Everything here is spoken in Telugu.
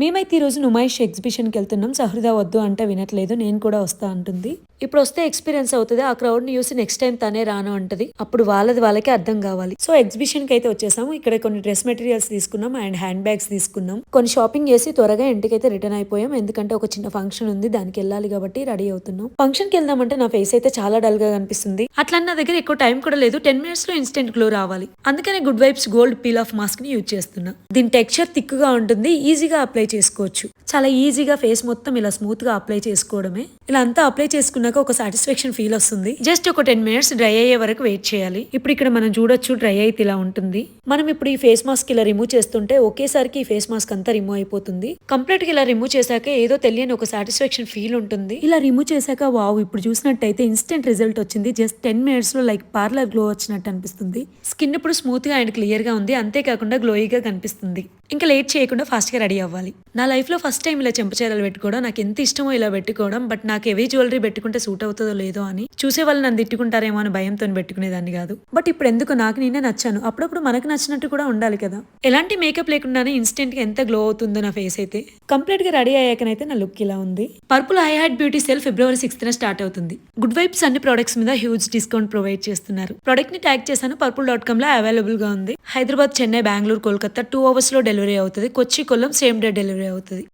మేమైతే ఈరోజు నుమాయిష్ ఎగ్జిబిషన్కి వెళ్తున్నాం. సహృద వద్దు అంటే వినట్లేదు. నేను కూడా వస్తా అంటుంది. ఇప్పుడు వస్తే ఎక్స్పీరియన్స్ అవుతుంది. ఆ క్రౌడ్ ని చూసి నెక్స్ట్ టైం తనే రాను అంటది. అప్పుడు వాళ్ళకే అర్థం కావాలి. సో ఎగ్జిబిషన్ కి అయితే వచ్చేసాము. ఇక్కడ కొన్ని డ్రెస్ మెటీరియల్స్ తీసుకున్నాం అండ్ హ్యాండ్ బ్యాగ్స్ తీసుకున్నాం. కొన్ని షాపింగ్ చేసి త్వరగా ఇంటికైతే రిటర్న్ అయిపోయాం. ఎందుకంటే ఒక చిన్న ఫంక్షన్ ఉంది, దానికి వెళ్ళాలి కాబట్టి రెడీ అవుతున్నాం. ఫంక్షన్ కి వెళ్దామంటే నా ఫేస్ అయితే చాలా డల్ గా కనిపిస్తుంది. అట్లా నా దగ్గర ఎక్కువ టైం కూడా లేదు. 10 minutes లో ఇన్స్టెంట్ గ్లో రావాలి. అందుకనే good vibes gold peel off mask ని యూజ్ చేస్తున్నా. దీని టెక్స్చర్ థిక్గా ఉంటుంది, ఈజీగా అప్లై చేసుకోవచ్చు. చాలా ఈజీగా ఫేస్ మొత్తం ఇలా స్మూత్ గా అప్లై చేసుకోవడమే. ఇలా అంతా అప్లై చేసుకున్నాక ఒక సాటిస్ఫాక్షన్ ఫీల్ వస్తుంది. జస్ట్ ఒక 10 minutes డ్రై అయ్యే వరకు వెయిట్ చేయాలి. ఇప్పుడు ఇక్కడ మనం చూడొచ్చు, డ్రై అయితే ఇలా ఉంటుంది. మనం ఇప్పుడు ఈ ఫేస్ మాస్క్ ఇలా రిమూవ్ చేస్తుంటే ఒకేసారికి ఈ ఫేస్ మాస్క్ అంతా రిమూవ్ అయిపోతుంది. కంప్లీట్ గా ఇలా రిమూవ్ చేశాక ఏదో తెలియని ఒక సాటిస్ఫాక్షన్ ఫీల్ ఉంటుంది. ఇలా రిమూవ్ చేశాక వావ్, ఇప్పుడు చూసినట్టయితే ఇన్స్టెంట్ రిజల్ట్ వచ్చింది. జస్ట్ 10 minutes లో లైక్ పార్లర్ గ్లో వచ్చినట్టు అనిపిస్తుంది. స్కిన్ ఇప్పుడు స్మూత్ గా అండ్ క్లియర్ గా ఉంది. అంతేకాకుండా గ్లోయిగా కనిపిస్తుంది. ఇంకా లేట్ చేయకుండా ఫాస్ట్ గా రెడీ అవ్వాలి. నా లైఫ్ లో ఫస్ట్ టైం ఇలా చెంపచీరలు పెట్టుకోవడం. నాకు ఎంత ఇష్టమో ఇలా పెట్టుకోవడం. బట్ నాకు హెవీ జ్యువెలరీ పెట్టుకుంటే సూట్ అవుతుందో లేదో అని, చూసే వాళ్ళు నన్ను తిట్టుకుంటారేమో అని భయంతో పెట్టుకునేదాన్ని కాదు. బట్ ఇప్పుడు ఎందుకు నాకు నేనే నచ్చాను. అప్పుడప్పుడు మనకు నచ్చినట్టు కూడా ఉండాలి కదా. ఎలాంటి మేకప్ లేకుండానే ఇన్స్టెంట్ గా ఎంత గ్లో అవుతుందో నా ఫేస్ అయితే. కంప్లీట్ గా రెడీ అయ్యాకనైతే నా లుక్ ఇలా ఉంది. Purple I had beauty sale February 6th start అవుతుంది. గుడ్ వైబ్స్ అన్ని ప్రొడక్ట్స్ మీద హ్యూజ్ డిస్కౌంట్ ప్రొవైడ్ చేస్తున్నారు. ప్రొడక్ట్ ని ట్యాగ్ చేశాను. purple.com లో అవైలబుల్ గా ఉంది. హైదరాబాద్, చెన్నై, బెంగళూరు, కోల్కతా 2 hours లో డెలివరీ అవుతుంది. కొచ్చి, కొల్లం సేమ్ డే డెలివరీ అవుతుంది.